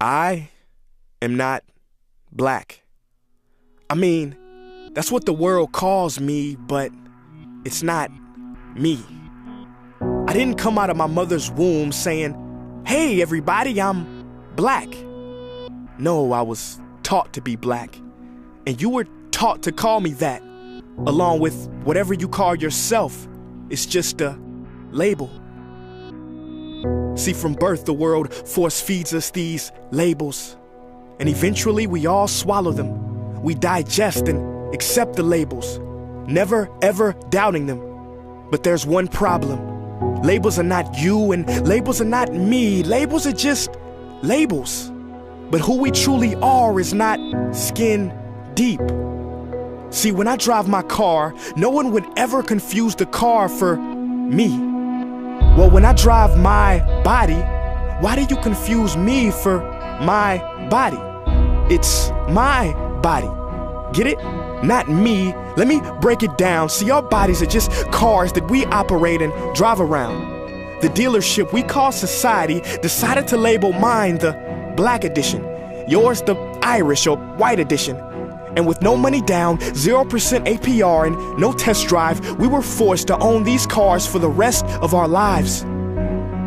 I am not black. I mean, that's what the world calls me, but it's not me. I didn't come out of my mother's womb saying, "Hey everybody, I'm black." No, I was taught to be black, and you were taught to call me that, along with whatever you call yourself. It's just a label. See, from birth, the world force feeds us these labels, and eventually we all swallow them. We digest and accept the labels, never ever doubting them. But there's one problem. Labels are not you, and labels are not me. Labels are just labels. But who we truly are is not skin deep. See, when I drive my car, no one would ever confuse the car for me. Well, when I drive my body, why do you confuse me for my body? It's my body. Get it? Not me. Let me break it down. See, our bodies are just cars that we operate and drive around. The dealership we call society decided to label mine the black edition, yours the Irish or white edition. And with no money down, 0% APR, and no test drive, we were forced to own these cars for the rest of our lives.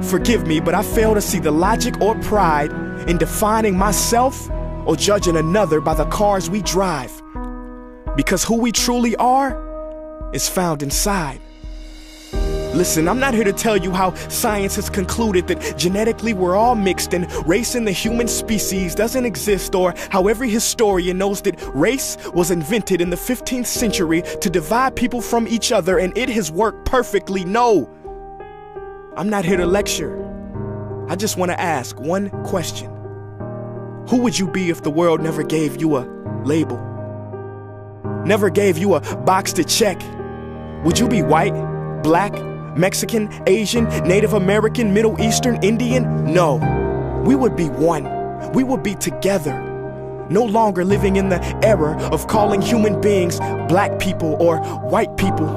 Forgive me, but I fail to see the logic or pride in defining myself or judging another by the cars we drive. Because who we truly are is found inside. Listen, I'm not here to tell you how science has concluded that genetically we're all mixed and race in the human species doesn't exist, or how every historian knows that race was invented in the 15th century to divide people from each other and it has worked perfectly. No, I'm not here to lecture. I just want to ask one question. Who would you be if the world never gave you a label? Never gave you a box to check? Would you be white, black, Mexican, Asian, Native American, Middle Eastern, Indian? No, we would be one. We would be together. No longer living in the era of calling human beings black people or white people.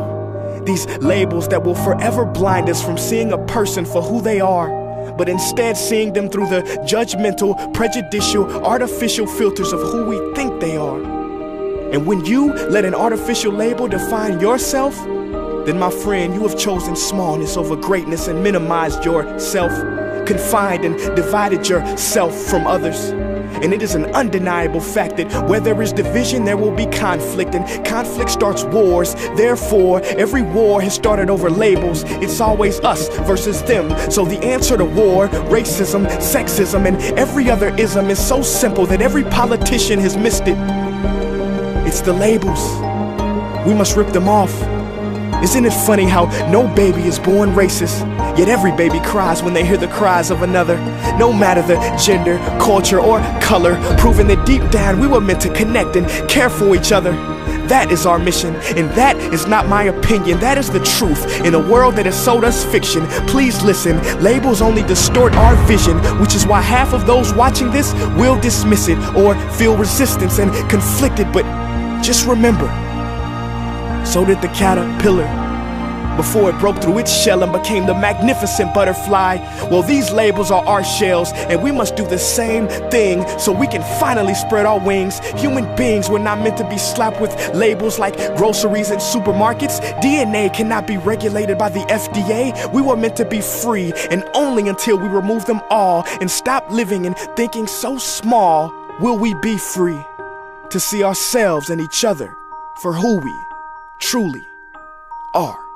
These labels that will forever blind us from seeing a person for who they are, but instead seeing them through the judgmental, prejudicial, artificial filters of who we think they are. And when you let an artificial label define yourself, then my friend, you have chosen smallness over greatness and minimized yourself, confined and divided yourself from others. And it is an undeniable fact that where there is division, there will be conflict, and conflict starts wars. Therefore, every war has started over labels. It's always us versus them. So the answer to war, racism, sexism, and every other ism is so simple that every politician has missed it. It's the labels. We must rip them off. Isn't it funny how no baby is born racist, yet every baby cries when they hear the cries of another, no matter the gender, culture, or color, proving that deep down we were meant to connect and care for each other. That is our mission, and that is not my opinion. That is the truth in a world that has sold us fiction. Please listen, labels only distort our vision, which is why half of those watching this will dismiss it or feel resistance and conflicted. But just remember, so did the caterpillar before it broke through its shell and became the magnificent butterfly. Well, these labels are our shells, and we must do the same thing so we can finally spread our wings. Human beings were not meant to be slapped with labels like groceries and supermarkets. DNA cannot be regulated by the FDA. We were meant to be free, and only until we remove them all and stop living and thinking so small will we be free to see ourselves and each other for who we truly are.